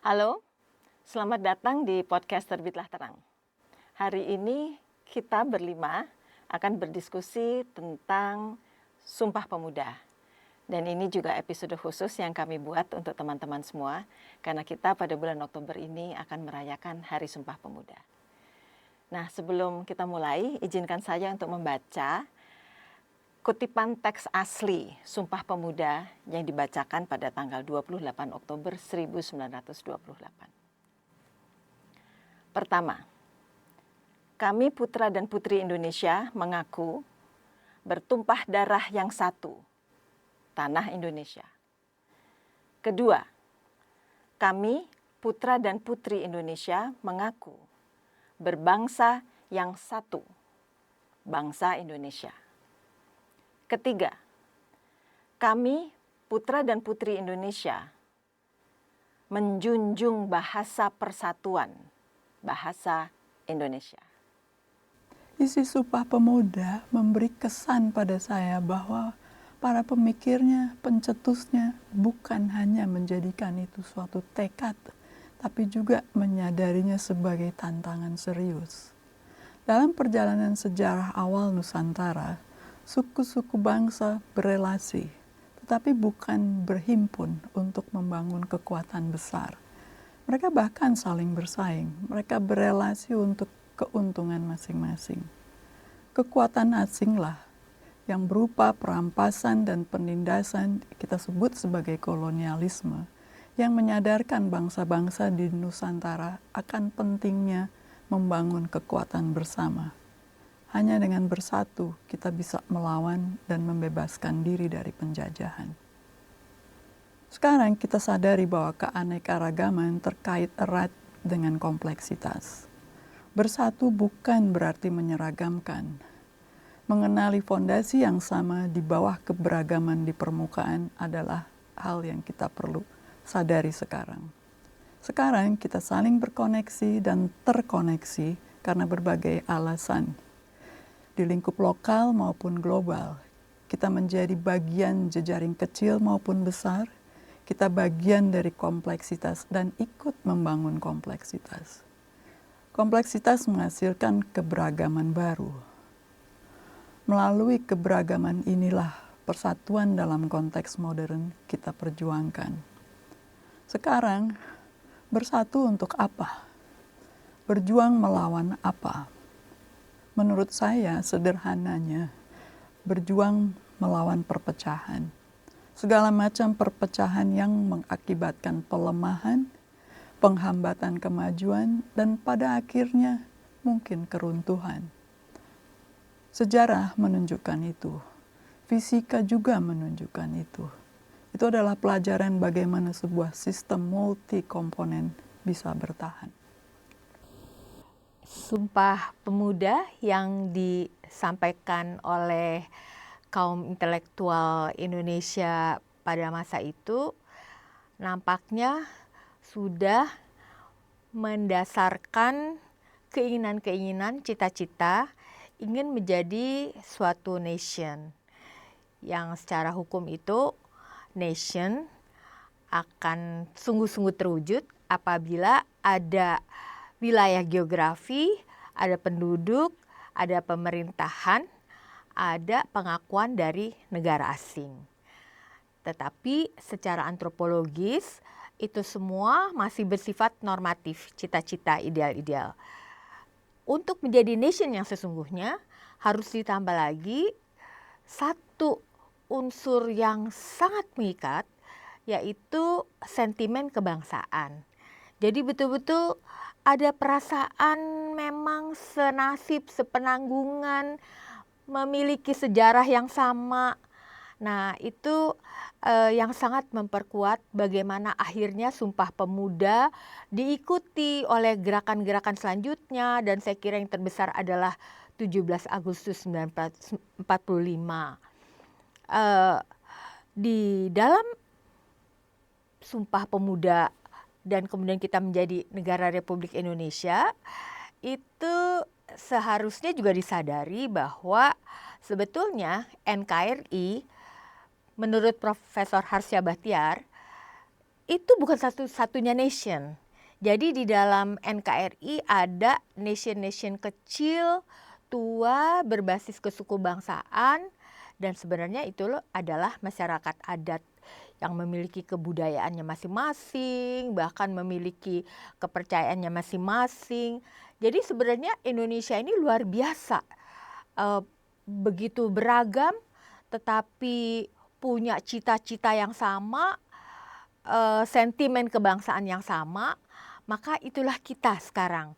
Halo, selamat datang di podcast Terbitlah Terang. Hari ini kita berlima akan berdiskusi tentang Sumpah Pemuda. Dan ini juga episode khusus yang kami buat untuk teman-teman semua, karena kita pada bulan Oktober ini akan merayakan Hari Sumpah Pemuda. Nah, sebelum kita mulai, izinkan saya untuk membaca kutipan teks asli Sumpah Pemuda yang dibacakan pada tanggal 28 Oktober 1928. Pertama, kami putra dan putri Indonesia mengaku bertumpah darah yang satu, tanah Indonesia. Kedua, kami putra dan putri Indonesia mengaku berbangsa yang satu, bangsa Indonesia. Ketiga, kami putra dan putri Indonesia menjunjung bahasa persatuan, bahasa Indonesia. Isi Sumpah Pemuda memberi kesan pada saya bahwa para pemikirnya, pencetusnya bukan hanya menjadikan itu suatu tekad, tapi juga menyadarinya sebagai tantangan serius. Dalam perjalanan sejarah awal Nusantara, suku-suku bangsa berelasi, tetapi bukan berhimpun untuk membangun kekuatan besar. Mereka bahkan saling bersaing, mereka berelasi untuk keuntungan masing-masing. Kekuatan asinglah yang berupa perampasan dan penindasan kita sebut sebagai kolonialisme yang menyadarkan bangsa-bangsa di Nusantara akan pentingnya membangun kekuatan bersama. Hanya dengan bersatu kita bisa melawan dan membebaskan diri dari penjajahan. Sekarang kita sadari bahwa keanekaragaman terkait erat dengan kompleksitas. Bersatu bukan berarti menyeragamkan. Mengenali fondasi yang sama di bawah keberagaman di permukaan adalah hal yang kita perlu sadari sekarang. Sekarang kita saling berkoneksi dan terkoneksi karena berbagai alasan. Di lingkup lokal maupun global, kita menjadi bagian jejaring kecil maupun besar, kita bagian dari kompleksitas dan ikut membangun kompleksitas. Kompleksitas menghasilkan keberagaman baru. Melalui keberagaman inilah persatuan dalam konteks modern kita perjuangkan. Sekarang, bersatu untuk apa? Berjuang melawan apa? Menurut saya, sederhananya, berjuang melawan perpecahan. Segala macam perpecahan yang mengakibatkan pelemahan, penghambatan kemajuan, dan pada akhirnya mungkin keruntuhan. Sejarah menunjukkan itu. Fisika juga menunjukkan itu. Itu adalah pelajaran bagaimana sebuah sistem multi-komponen bisa bertahan. Sumpah Pemuda yang disampaikan oleh kaum intelektual Indonesia pada masa itu nampaknya sudah mendasarkan keinginan-keinginan, cita-cita ingin menjadi suatu nation yang secara hukum itu nation akan sungguh-sungguh terwujud apabila ada wilayah geografi, ada penduduk, ada pemerintahan, ada pengakuan dari negara asing. Tetapi secara antropologis itu semua masih bersifat normatif, cita-cita, ideal-ideal. Untuk menjadi nation yang sesungguhnya harus ditambah lagi satu unsur yang sangat mengikat, yaitu sentimen kebangsaan. Jadi betul-betul ada perasaan memang senasib, sepenanggungan, memiliki sejarah yang sama. Nah, itu yang sangat memperkuat bagaimana akhirnya Sumpah Pemuda diikuti oleh gerakan-gerakan selanjutnya, dan saya kira yang terbesar adalah 17 Agustus 1945. Di dalam Sumpah Pemuda dan kemudian kita menjadi negara Republik Indonesia, itu seharusnya juga disadari bahwa sebetulnya NKRI menurut Profesor Harsya Bachtiar itu bukan satu-satunya nation. Jadi di dalam NKRI ada nation-nation kecil, tua, berbasis kesukubangsaan, dan sebenarnya itu adalah masyarakat adat yang memiliki kebudayaannya masing-masing, bahkan memiliki kepercayaannya masing-masing. Jadi sebenarnya Indonesia ini luar biasa, begitu beragam, tetapi punya cita-cita yang sama, sentimen kebangsaan yang sama, maka itulah kita sekarang.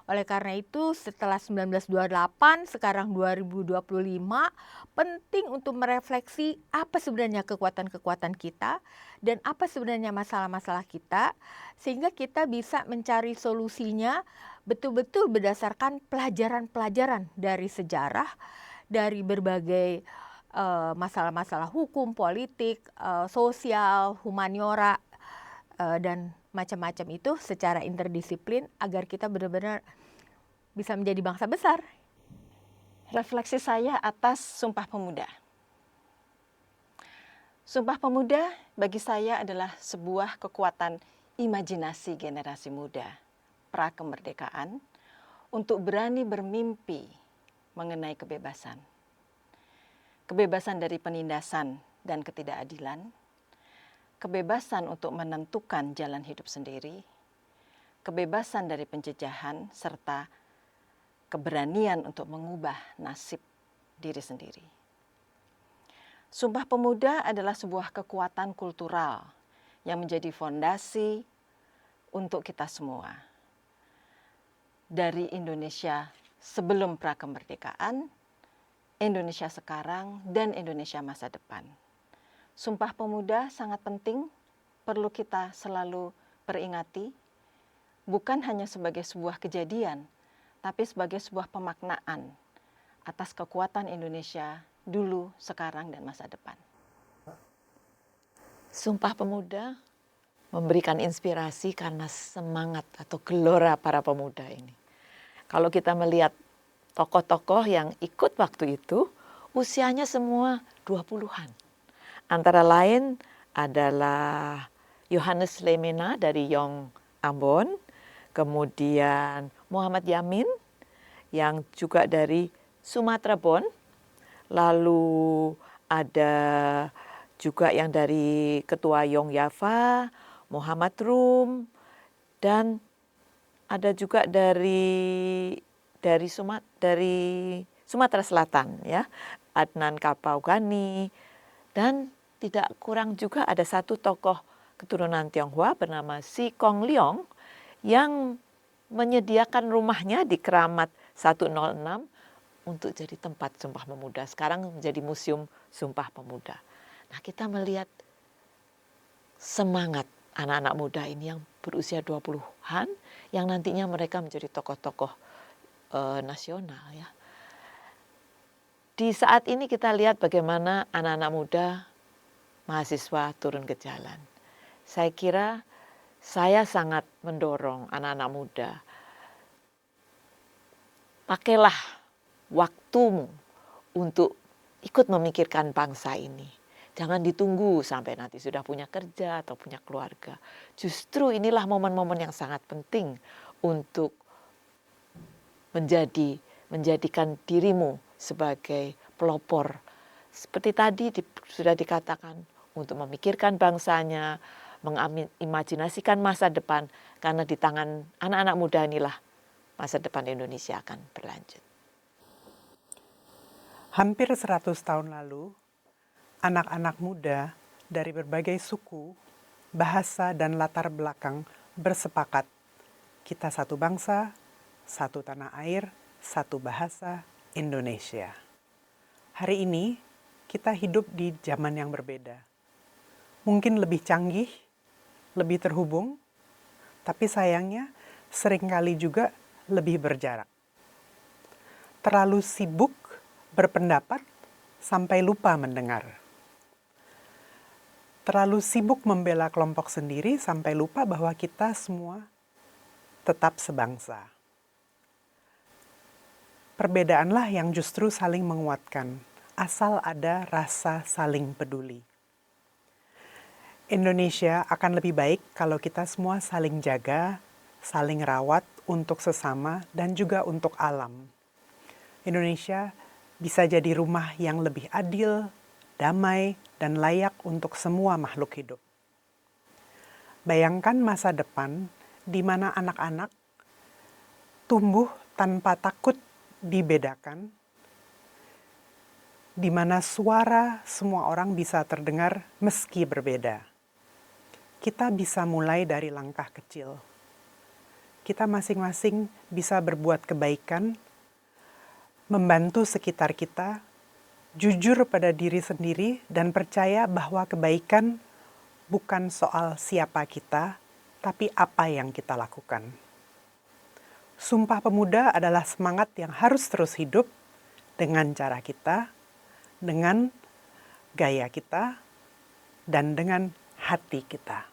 Oleh karena itu setelah 1928, sekarang 2025, penting untuk merefleksi apa sebenarnya kekuatan-kekuatan kita dan apa sebenarnya masalah-masalah kita, sehingga kita bisa mencari solusinya betul-betul berdasarkan pelajaran-pelajaran dari sejarah, dari berbagai masalah-masalah hukum, politik, sosial, humaniora, dan macam-macam itu secara interdisiplin agar kita benar-benar bisa menjadi bangsa besar. Refleksi saya atas Sumpah Pemuda. Sumpah Pemuda bagi saya adalah sebuah kekuatan imajinasi generasi muda pra-kemerdekaan untuk berani bermimpi mengenai kebebasan. Kebebasan dari penindasan dan ketidakadilan, kebebasan untuk menentukan jalan hidup sendiri, kebebasan dari penjejahan, serta keberanian untuk mengubah nasib diri sendiri. Sumpah Pemuda adalah sebuah kekuatan kultural yang menjadi fondasi untuk kita semua. Dari Indonesia sebelum prakemerdekaan, Indonesia sekarang, dan Indonesia masa depan. Sumpah Pemuda sangat penting, perlu kita selalu peringati, bukan hanya sebagai sebuah kejadian, tapi sebagai sebuah pemaknaan atas kekuatan Indonesia dulu, sekarang, dan masa depan. Sumpah Pemuda memberikan inspirasi karena semangat atau gelora para pemuda ini. Kalau kita melihat tokoh-tokoh yang ikut waktu itu, usianya semua 20-an. Antara lain adalah Yohanes Lemena dari Yong Ambon, kemudian Muhammad Yamin yang juga dari Sumatera Bon, lalu ada juga yang dari Ketua Yong Yava, Muhammad Rum, dan ada juga dari Sumatera Selatan, ya, Adnan Kapaugani, dan tidak kurang juga ada satu tokoh keturunan Tionghoa bernama Si Kong Leong yang menyediakan rumahnya di Keramat 106 untuk jadi tempat Sumpah Pemuda. Sekarang menjadi Museum Sumpah Pemuda. Nah, kita melihat semangat anak-anak muda ini yang berusia 20-an yang nantinya mereka menjadi tokoh-tokoh nasional, ya. Di saat ini kita lihat bagaimana anak-anak muda mahasiswa turun ke jalan. Saya kira saya sangat mendorong anak-anak muda, pakailah waktumu untuk ikut memikirkan bangsa ini. Jangan ditunggu sampai nanti sudah punya kerja atau punya keluarga. Justru inilah momen-momen yang sangat penting untuk menjadikan dirimu sebagai pelopor. Seperti tadi sudah dikatakan, untuk memikirkan bangsanya, mengimajinasikan masa depan, karena di tangan anak-anak muda inilah masa depan Indonesia akan berlanjut. Hampir 100 tahun lalu, anak-anak muda dari berbagai suku, bahasa, dan latar belakang bersepakat, kita satu bangsa, satu tanah air, satu bahasa, Indonesia. Hari ini, kita hidup di zaman yang berbeda. Mungkin lebih canggih, lebih terhubung, tapi sayangnya seringkali juga lebih berjarak. Terlalu sibuk berpendapat sampai lupa mendengar. Terlalu sibuk membela kelompok sendiri sampai lupa bahwa kita semua tetap sebangsa. Perbedaanlah yang justru saling menguatkan, asal ada rasa saling peduli. Indonesia akan lebih baik kalau kita semua saling jaga, saling rawat untuk sesama dan juga untuk alam. Indonesia bisa jadi rumah yang lebih adil, damai, dan layak untuk semua makhluk hidup. Bayangkan masa depan di mana anak-anak tumbuh tanpa takut dibedakan, di mana suara semua orang bisa terdengar meski berbeda. Kita bisa mulai dari langkah kecil. Kita masing-masing bisa berbuat kebaikan, membantu sekitar kita, jujur pada diri sendiri, dan percaya bahwa kebaikan bukan soal siapa kita, tapi apa yang kita lakukan. Sumpah Pemuda adalah semangat yang harus terus hidup dengan cara kita, dengan gaya kita, dan dengan hati kita.